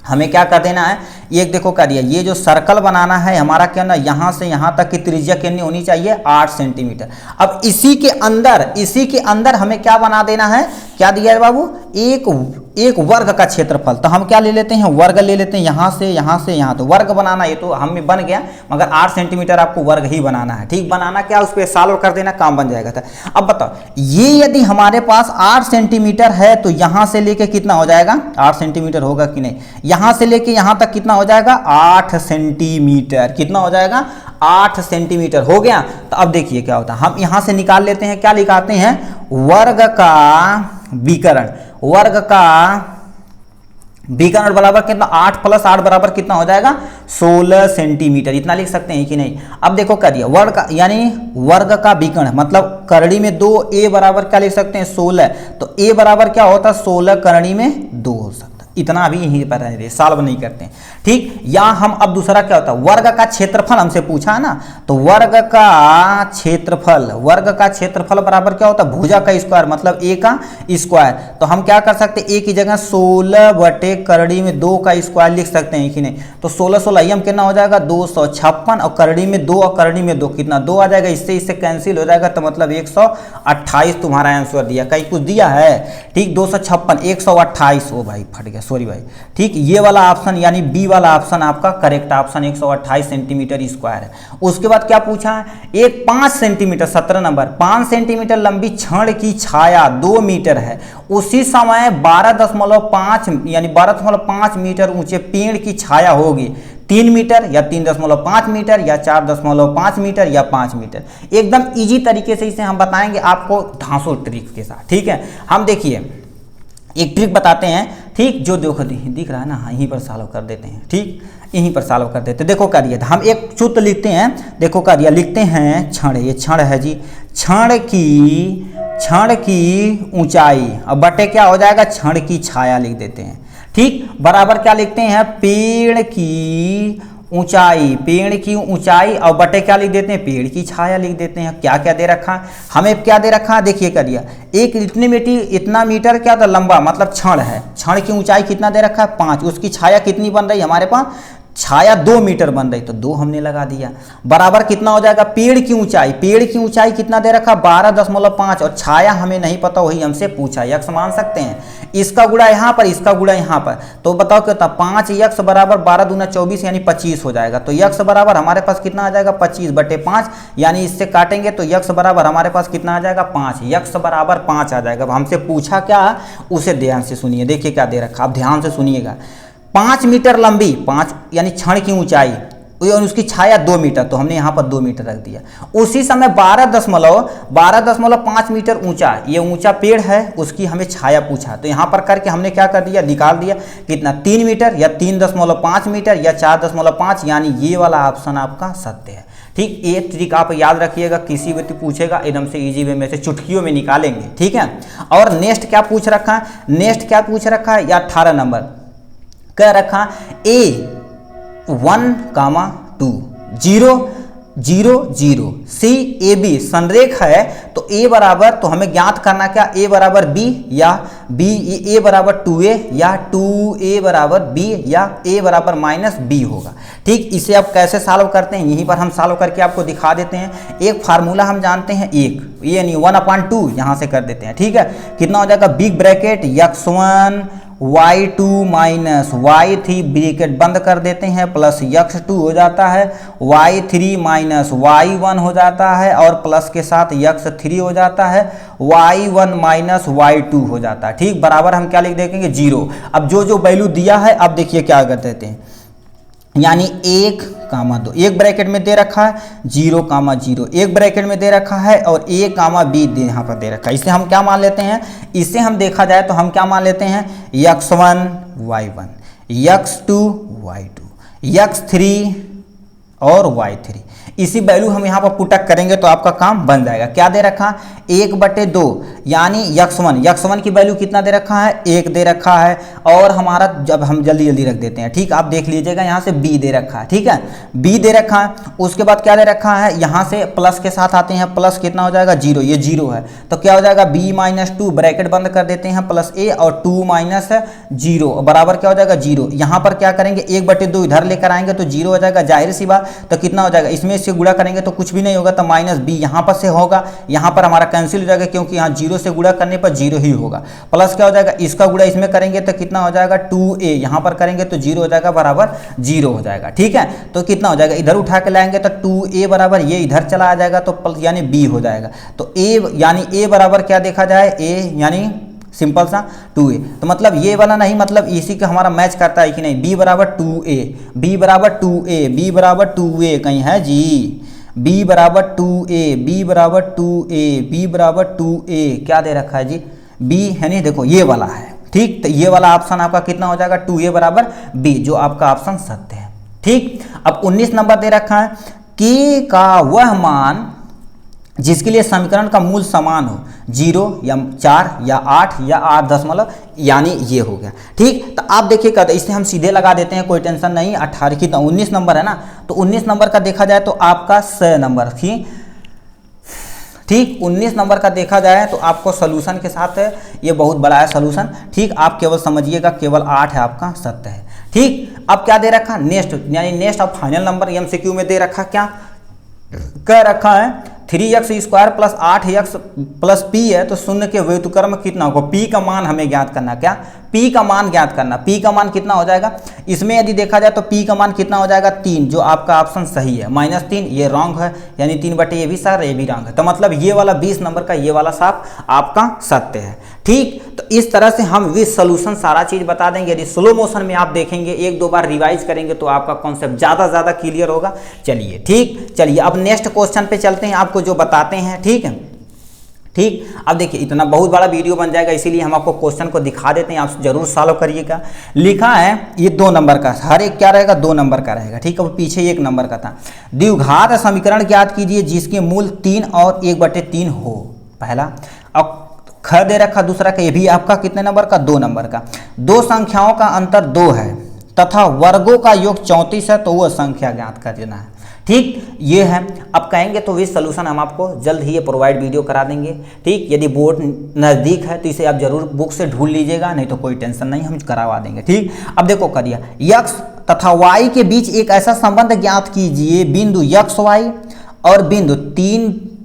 हमें क्या कर देना है, एक देखो कर दिया, ये जो सर्कल बनाना है हमारा क्या ना, यहाँ से यहाँ तक की त्रिज्या कितनी होनी चाहिए 8 सेंटीमीटर। अब इसी के अंदर हमें क्या बना देना है, क्या दिया है बाबू, एक वर्ग का क्षेत्रफल। तो हम क्या ले लेते हैं, वर्ग ले लेते हैं, यहाँ से यहाँ। तो वर्ग बनाना ये तो हमें बन गया, मगर 8 सेंटीमीटर आपको वर्ग ही बनाना है। ठीक, बनाना क्या, उस पर सॉल्व कर देना, काम बन जाएगा था। अब बताओ, ये यदि हमारे पास 8 सेंटीमीटर है तो यहाँ से लेके कितना हो जाएगा, 8 सेंटीमीटर होगा कि नहीं, यहाँ से लेके यहाँ तक कितना हो जाएगा, 8 सेंटीमीटर। कितना हो जाएगा, 8 सेंटीमीटर हो गया। तो अब देखिए क्या होता है, हम यहाँ से निकाल लेते हैं, क्या निकालते हैं, वर्ग का विकर्ण। वर्ग का विकर्ण बराबर कितना, 8 + 8 बराबर कितना हो जाएगा, 16 सेंटीमीटर। इतना लिख सकते हैं कि नहीं। अब देखो क्या दिया, वर्ग का यानी वर्ग का विकर्ण मतलब करड़ी में 2, a बराबर क्या लिख सकते हैं, 16। तो a बराबर क्या होता है, 16 करड़ी में 2 हो सकता है। इतना भी यहीं पर है, सॉल्व नहीं करते हैं। ठीक, या हम अब दूसरा क्या होता है, वर्ग का क्षेत्रफल हमसे पूछा है ना, तो वर्ग का क्षेत्रफल बराबर क्या होता है, भुजा का स्क्वायर मतलब a का स्क्वायर। तो हम क्या कर सकते हैं, a की जगह 16 बटे करड़ी में 2 का स्क्वायर लिख सकते हैं कि नहीं। तो 16 यम कितना हो जाएगा, 256, और करड़ी में 2 और करड़ी में 2 कितना, 2 आ जाएगा, इससे कैंसिल हो जाएगा। तो मतलब 128 तुम्हारा आंसर दिया, कहीं कुछ दिया है। ठीक, 256 128, ओ भाई फट गया, सॉरी भाई। ठीक, ये वाला ऑप्शन यानी बी वाला ऑप्शन आपका करेक्ट ऑप्शन 128 सेंटीमीटर स्क्वायर है। उसके बाद क्या पूछा है, एक 5 सेंटीमीटर 17 नंबर 5 सेंटीमीटर लंबी क्षण की छाया 2 मीटर है, उसी समय 12.5 यानी 12.5 मीटर ऊंचे पेड़ की छाया होगी 3 मीटर या 3.5 मीटर या 4.5 मीटर या 5 मीटर। एकदम इजी तरीके से इसे हम बताएंगे आपको धांसू ट्रिक के साथ। ठीक है, हम देखिए एक ट्रिक बताते हैं। ठीक, जो देखो दिख रहा है ना, यहीं पर सॉल्व कर देते हैं। ठीक, यहीं पर सॉल्व कर देते हैं। देखो क्या दिया था, हम एक सूत्र लिखते हैं। देखो क्या दिया, लिखते हैं क्षण, ये क्षण है जी, क्षण की ऊंचाई, अब बटे क्या हो जाएगा, क्षण की छाया लिख देते हैं। ठीक, बराबर क्या लिखते हैं, पेड़ की ऊंचाई और बटे क्या लिख देते हैं, पेड़ की छाया लिख देते हैं। क्या क्या दे रखा, हमें क्या दे रखा है, देखिए क्या दिया, एक इतना मीटर क्या था लंबा मतलब क्षण है, क्षण की ऊंचाई कितना दे रखा है, 5, उसकी छाया कितनी बन रही है हमारे पास, छाया 2 मीटर बन रही, तो 2 हमने लगा दिया। बराबर कितना हो जाएगा, पेड़ की ऊंचाई कितना दे रखा, 12.5, और छाया हमें नहीं पता, वही हमसे पूछा, यक्स मान सकते हैं, इसका गुणा यहाँ पर, इसका गुणा यहाँ पर। तो बताओ कितना, 5 यक्स बराबर 12 दूना 24 यानी 25 हो जाएगा। तो यक्स बराबर हमारे पास कितना आ जाएगा, 25 बटे 5, यानी इससे काटेंगे तो यक्स बराबर हमारे पास कितना आ जाएगा, 5। यक्स बराबर 5 आ जाएगा। अब हमसे पूछा क्या, उसे ध्यान से सुनिए, देखिए क्या दे रखा, आप ध्यान से सुनिएगा। 5 मीटर लंबी, 5 यानी क्षण की ऊंचाई, और उसकी छाया 2 मीटर, तो हमने यहाँ पर 2 मीटर रख दिया। उसी समय 12.5 मीटर ऊंचा, ये ऊंचा पेड़ है, उसकी हमें छाया पूछा, तो यहाँ पर करके हमने क्या कर दिया, निकाल दिया कितना, 3 मीटर या 3.5 मीटर या 4.5, यानी ये वाला ऑप्शन आपका सत्य है। ठीक, ये ट्रिक आप याद रखिएगा, किसी व्यक्ति पूछेगा एकदम से इजी वे में से चुटकियों में निकालेंगे। ठीक है, और नेक्स्ट क्या पूछ रखा है, या 18 नंबर कह रखा A1,2 0 0 0 CAB संरेख है, तो A बराबर, तो हमें ज्ञात करना क्या, A बराबर B या A बराबर 2A या 2A बराबर B या A बराबर -B होगा। ठीक, इसे अब कैसे सॉल्व करते हैं, यहीं पर हम सॉल्व करके आपको दिखा देते हैं। एक फार्मूला हम जानते हैं, यानी 1/2 यहाँ से कर देते हैं। ठीक है, कितना हो जाएगा, big bracket x1 y2 minus y3 bracket बंद कर देते हैं, प्लस x2 हो जाता है, y3 माइनस y1 हो जाता है, और प्लस के साथ x3 हो जाता है, y1 माइनस y2 हो जाता है। ठीक, बराबर हम क्या लिख देंगे, 0। अब जो वैल्यू दिया है, अब देखिए क्या कर देते हैं, यानी 1,2 एक ब्रैकेट में दे रखा है, 0,0 एक ब्रैकेट में दे रखा है, और A,B यहाँ पर दे रखा है। इसे हम क्या मान लेते हैं, इसे हम देखा जाए तो हम क्या मान लेते हैं, x1 y1 x2 y2 x3 और y3, इसी वैल्यू हम यहाँ पर पुटअप करेंगे तो आपका काम बन जाएगा। क्या दे रखा, 1/2 यानी x1 की वैल्यू कितना दे रखा है, 1 दे रखा है, और हमारा जब हम जल्दी रख देते हैं। ठीक, आप देख लीजिएगा, यहाँ से b दे रखा है। ठीक है, b दे रखा है, उसके बाद क्या दे रखा है, यहाँ से प्लस के साथ आते हैं, प्लस कितना हो जाएगा, 0, ये 0 है, तो क्या हो जाएगा, b-2 ब्रैकेट बंद कर देते हैं, प्लस a और 2 माइनस 0 बराबर क्या हो जाएगा, 0। यहाँ पर क्या करेंगे, 1/2 इधर लेकर आएंगे तो 0 हो जाएगा, जाहिर सी बात। तो कितना हो जाएगा, इसमें इससे गुणा करेंगे तो कुछ भी नहीं होगा, तो माइनस बी यहाँ पर से होगा, यहाँ पर हमारा कैंसिल हो जाएगा क्योंकि यहाँ 0 से गुणा करने पर 0 ही होगा। प्लस क्या हो जाएगा, इसका गुणा इसमें करेंगे तो कितना हो जाएगा 2a, यहाँ पर करेंगे तो 0 हो जाएगा बराबर 0 हो जाएगा। ठीक है, तो कितना हो जाएगा, इधर उठा के लाएंगे तो 2a बराबर ये इधर चला आ जाएगा तो प्लस यानी b हो जाएगा। तो a यानी a बराबर क्या देखा जाए, a यानी सिंपल सा 2a, तो मतलब ये वाला नहीं, मतलब इसी का हमारा मैच करता है कि नहीं, b बराबर 2a, b बराबर 2a, b बराबर 2a कहीं है जी, b बराबर 2a, b बराबर 2a, b बराबर 2a क्या दे रखा है जी, b है नहीं, देखो ये वाला है। ठीक, तो ये वाला ऑप्शन आपका कितना हो जाएगा 2a बराबर b, जो आपका ऑप्शन सत्य है। ठीक, अब 19 नंबर दे रखा है, k का वह मान जिसके लिए समीकरण का मूल समान हो, 0 या 4 या 8 या 8 यानी ये हो गया। ठीक, तो आप देखिएगा, तो इसे हम सीधे लगा देते हैं, कोई टेंशन नहीं। 18 कितना 19 नंबर है ना, तो 19 नंबर का देखा जाए तो आपका 6 नंबर थी। ठीक, 19 नंबर का देखा जाए तो आपको सोल्यूशन के साथ है, ये बहुत बड़ा है सोल्यूशन। ठीक, आप केवल समझिएगा, केवल 8 है आपका सत्य है। ठीक, अब क्या दे रखा, नेक्स्ट यानी नेक्स्ट और फाइनल नंबर एमसीक्यू में दे रखा, क्या कह रखा है, 3x square plus 8x plus p है, तो शून्य के व्युत्क्रम कितना होगा, p का मान हमें ज्ञात करना। क्या, p का मान ज्ञात करना, p का मान कितना हो जाएगा, इसमें यदि देखा जाए तो p का मान कितना हो जाएगा 3, जो आपका ऑप्शन सही है, -3 ये रॉन्ग है, यानी 3 बटे ये भी सर ये भी रॉन्ग है, तो मतलब ये वाला 20 नंबर का ये वाला साफ आपका सत्य है। ठीक, तो इस तरह से हम विद सोल्यूशन सारा चीज बता देंगे। यदि स्लो मोशन में आप देखेंगे, 1-2 बार रिवाइज करेंगे तो आपका कॉन्सेप्ट ज़्यादा क्लियर होगा। चलिए ठीक, चलिए अब नेक्स्ट क्वेश्चन पे चलते हैं, आपको जो बताते हैं। ठीक है, ठीक, अब देखिए इतना बहुत बड़ा वीडियो बन जाएगा, इसीलिए हम आपको क्वेश्चन को दिखा देते हैं, आप जरूर सॉल्व करिएगा। लिखा है ये 2 नंबर का, हर एक क्या रहेगा 2 नंबर का रहेगा। ठीक है, पीछे 1 नंबर का था। द्विघात समीकरण ज्ञात कीजिए जिसके मूल 3 और 1/3 हो, पहला। अब ख दे रखा दूसरा का, ये भी आपका कितने नंबर का 2 नंबर का। 2 संख्याओं का अंतर 2 है तथा वर्गों का योग 34 है, तो वह संख्या ज्ञात कर देना है। ठीक, ये है। अब कहेंगे तो विद सॉल्यूशन हम आपको जल्द ही ये प्रोवाइड वीडियो करा देंगे। ठीक, यदि बोर्ड नज़दीक है तो इसे आप जरूर बुक से ढूंढ लीजिएगा, नहीं तो कोई टेंशन नहीं, हम करवा देंगे। ठीक, अब देखो करिए, x तथा y के बीच एक ऐसा संबंध ज्ञात कीजिए, बिंदु xy और बिंदु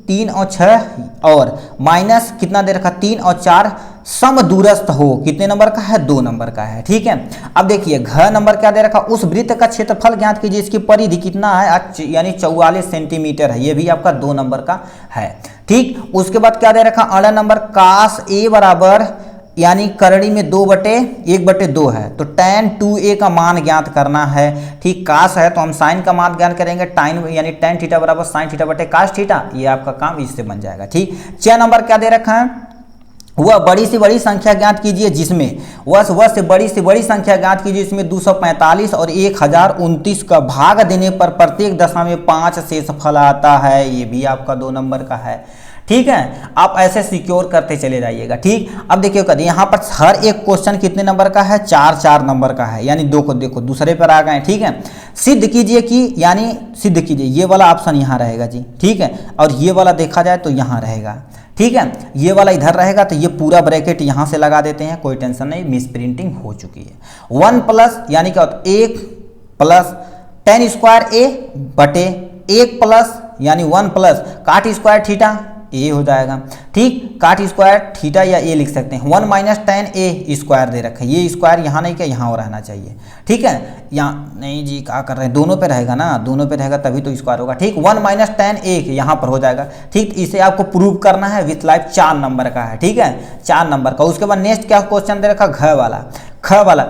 3 और 6 और माइनस कितना दे रखा 3 और 4 समदूरस्थ हो। कितने नंबर का है, 2 नंबर का है। ठीक है, अब देखिए घ नंबर क्या दे रखा, उस वृत्त का क्षेत्रफल ज्ञात कीजिए, इसकी परिधि कितना है, यानी 44 सेंटीमीटर है, ये भी आपका 2 नंबर का है। ठीक, उसके बाद क्या दे रखा, अगला नंबर कास ए बराबर यानी करणी में 1/2 है, तो tan 2a का मान ज्ञात करना है। ठीक, कास है तो हम साइन का मान ज्ञात करेंगे, टाइन यानी tan थीटा बराबर साइन थीटा बटे कास थीटा, ये आपका काम इससे बन जाएगा। ठीक, 6 नंबर क्या दे रखा है, वह बड़ी से बड़ी संख्या ज्ञात कीजिए जिसमें वह से बड़ी संख्या ज्ञात कीजिए इसमें 245 और 1029 का भाग देने पर प्रत्येक दशा में 5 शेषफल आता है, ये भी आपका 2 नंबर का है। ठीक है, आप ऐसे सिक्योर करते चले जाइएगा। ठीक, अब देखिए करिए यहाँ पर हर एक क्वेश्चन कितने नंबर का है, 4 नंबर का है, यानी 2 को देखो दूसरे पर आ गए। ठीक है, सिद्ध कीजिए कि यानी सिद्ध कीजिए, ये वाला ऑप्शन यहाँ रहेगा जी। ठीक है, और ये वाला देखा जाए तो यहाँ रहेगा। ठीक है, ये वाला इधर रहेगा, तो ये पूरा ब्रैकेट यहाँ से लगा देते हैं, कोई टेंशन नहीं, मिस प्रिंटिंग हो चुकी है। 1 प्लस यानी क्या होता है 1 प्लस tan स्क्वायर a बटे 1 प्लस यानी 1 प्लस काट स्क्वायर थीटा ए हो जाएगा। ठीक, काट स्क्वायर थीटा या ए लिख सकते हैं, 1 माइनस tan a स्क्वायर दे रखा है, ये स्क्वायर यहाँ नहीं क्या यहाँ रहना चाहिए। ठीक है, यहाँ नहीं जी, क्या कर रहे हैं, दोनों पे रहेगा ना, दोनों पे रहेगा तभी तो स्क्वायर होगा। ठीक, 1 माइनस tan a यहाँ पर हो जाएगा। ठीक, इसे आपको प्रूव करना है, विथ लाइफ 4 नंबर का है। ठीक है, 4 नंबर का। उसके बाद नेक्स्ट क्या क्वेश्चन दे रखा, ख वाला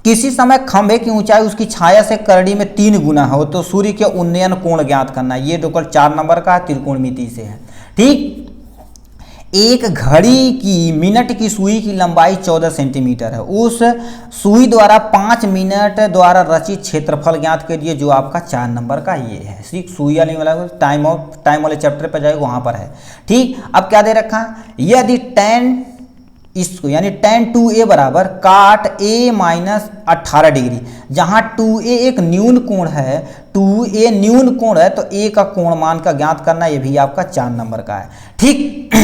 किसी समय खंभे की ऊंचाई उसकी छाया से करड़ी में 3 गुना हो तो सूर्य के उन्नयन कोण ज्ञात करना, ये टोटल 4 नंबर का त्रिकोणमिति से है। ठीक, एक घड़ी की मिनट की सुई की लंबाई 14 सेंटीमीटर है, उस सुई द्वारा 5 मिनट द्वारा रचित क्षेत्रफल ज्ञात कीजिए, जो आपका 4 नंबर का ये है। ठीक, सुई वाला टाइम वाले चैप्टर पर जाएगा वहां पर है। ठीक, अब क्या दे रखा है, यदि tan इसको यानी tan 2a बराबर काट a माइनस 18 डिग्री, जहां 2a एक न्यून कोण है, 2a न्यून कोण है, तो a का कोण मान का ज्ञात करना, ये भी आपका 4 नंबर का है। ठीक,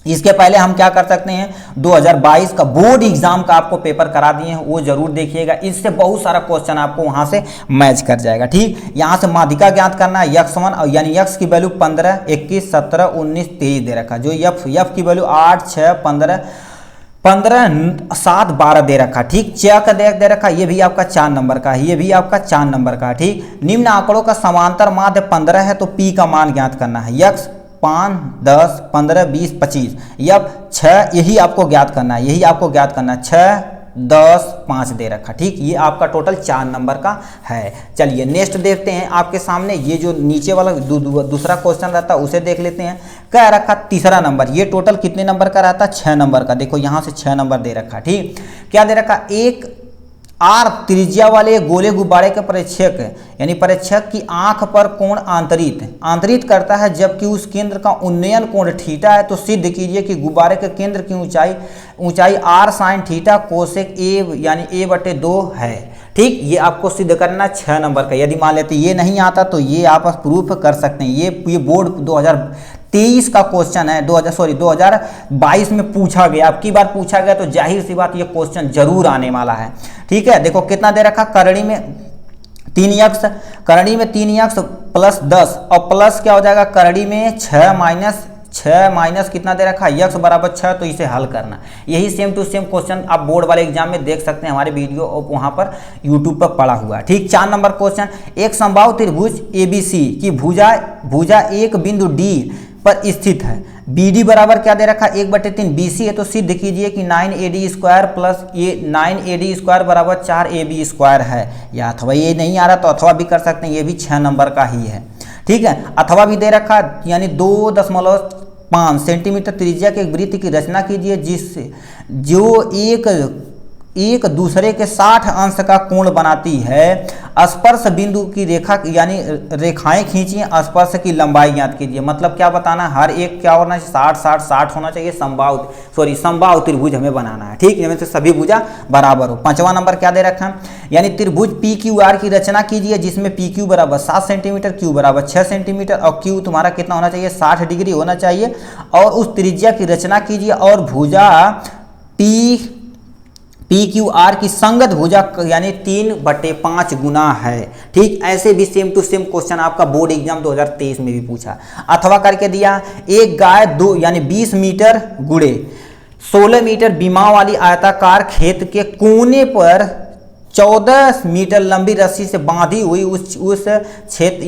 इसके पहले हम क्या कर सकते हैं, 2022 का बोर्ड एग्जाम का आपको पेपर करा दिए हैं, वो जरूर देखिएगा। इससे बहुत सारा क्वेश्चन आपको वहां से मैच कर जाएगा। ठीक, यहां से माध्यिका ज्ञात करना है, x1 यानी x की वैल्यू 15, 21, 17, 19, 23 दे रखा, जो f की वैल्यू 8, 6, 15, 7, 12 दे रखा। ठीक, च का दे रखा, ये भी आपका 4 नंबर का है, ये भी आपका 4 नंबर का। ठीक, निम्न आंकड़ों का समांतर माध्य 15 है, तो p का मान ज्ञात करना है, x 5, 10, 15, 20, 25, या 6, यही आपको ज्ञात करना है, यही आपको ज्ञात करना है, 6, 10, 5 दे रखा। ठीक, ये आपका टोटल 4 नंबर का है। चलिए नेक्स्ट देखते हैं आपके सामने, ये जो नीचे वाला दूसरा क्वेश्चन रहता है उसे देख लेते हैं। क्या रखा, तीसरा नंबर, ये टोटल कितने नंबर का रहता है, 6 नंबर का। देखो यहाँ से 6 नंबर दे रखा। ठीक, क्या दे रखा, एक आर त्रिज्या वाले गोले गुब्बारे के परीक्षक यानी परीक्षक की आंख पर कोण आंतरित करता है, जबकि उस केंद्र का उन्नयन कोण थीटा है, तो सिद्ध कीजिए कि गुब्बारे के केंद्र की ऊंचाई r sin theta cosec a यानी a/2 है। ठीक, ये आपको सिद्ध करना 6 नंबर का। यदि मान लेते ये नहीं आता तो ये आप प्रूफ कर सकते हैं। ये बोर्ड 2023 का क्वेश्चन है, 2022 में पूछा गया, अब की बार पूछा गया, तो जाहिर सी बात ये क्वेश्चन जरूर आने वाला है। ठीक है, देखो कितना दे रखा, करणी में 3x, करणी में 3x प्लस 10, और प्लस क्या हो जाएगा, करणी में 6 माइनस कितना दे रखा, x बराबर 6, तो इसे हल करना। यही सेम टू सेम क्वेश्चन आप बोर्ड वाले एग्जाम में देख सकते हैं, हमारे वीडियो वहां पर यूट्यूब पर पड़ा हुआ है। ठीक, 4 नंबर क्वेश्चन, एक समबाहु त्रिभुज ABC की भुजा एक बिंदु D पर स्थित है, BD बराबर क्या दे रखा, 1/3 BC है, तो सिद्ध कीजिए कि 9AD² प्लस 9AD² बराबर 4AB² है। या अथवा ये नहीं आ रहा तो अथवा भी कर सकते हैं, ये भी 6 नंबर का ही है। ठीक है, अथवा भी दे रखा, यानी 2.5 सेंटीमीटर त्रिज्या के एक वृत्त की रचना कीजिए, जिससे जो एक दूसरे के 60 अंश का कोण बनाती है। स्पर्श बिंदु की रेखा यानी रेखाएं खींचिए, स्पर्श की लंबाई ज्ञात कीजिए। मतलब क्या बताना, हर एक क्या होना चाहिए, 60 होना चाहिए, समबाहु त्रिभुज हमें बनाना है। ठीक, इनमें से सभी भुजा बराबर हो। 5वां नंबर क्या दे रखा है, यानी त्रिभुज PQR की रचना कीजिए, जिसमें PQ बराबर 7 सेंटीमीटर, Q बराबर 6 सेंटीमीटर, और Q तुम्हारा कितना होना चाहिए, 60 डिग्री होना चाहिए, और उस त्रिज्या की रचना कीजिए, और भुजा PQR की संगत भुजा यानी 3/5 गुना है। ठीक, ऐसे भी सेम टू सेम क्वेश्चन आपका बोर्ड एग्जाम 2023 में भी पूछा। अथवा करके दिया, एक गाय 2 यानी 20 मीटर गुड़े 16 मीटर बीमा वाली आयताकार खेत के कोने पर 14 मीटर लंबी रस्सी से बांधी हुई उस क्षेत्र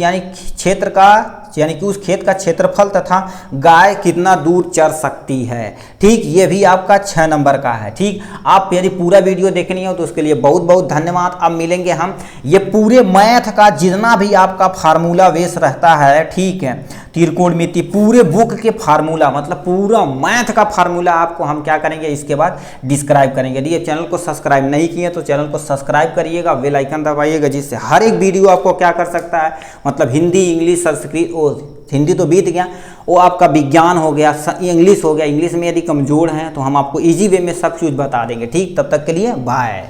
यानी कि उस खेत का क्षेत्रफल तथा गाय कितना दूर चर सकती है। ठीक, ये भी आपका 6 नंबर का है। ठीक, आप यदि पूरा वीडियो देखनी हो तो उसके लिए बहुत बहुत धन्यवाद। अब मिलेंगे हम, ये पूरे मैथ का जितना भी आपका फार्मूला बेस रहता है, ठीक है, त्रिकोणमिति पूरे बुक के फार्मूला, मतलब पूरा मैथ का फार्मूला आपको हम क्या करेंगे इसके बाद डिस्क्राइब करेंगे। यदि चैनल को सब्सक्राइब नहीं किए तो चैनल को सब्सक्राइब करिएगा, बेल आइकन दबाइएगा, जिससे हर एक वीडियो आपको क्या कर सकता है, मतलब हिंदी, इंग्लिश, संस्कृत, हिंदी तो बीत गया, वो आपका विज्ञान हो गया, इंग्लिश हो गया। इंग्लिश में यदि कमजोर हैं तो हम आपको इजी वे में सब कुछ बता देंगे। ठीक, तब तक के लिए बाय।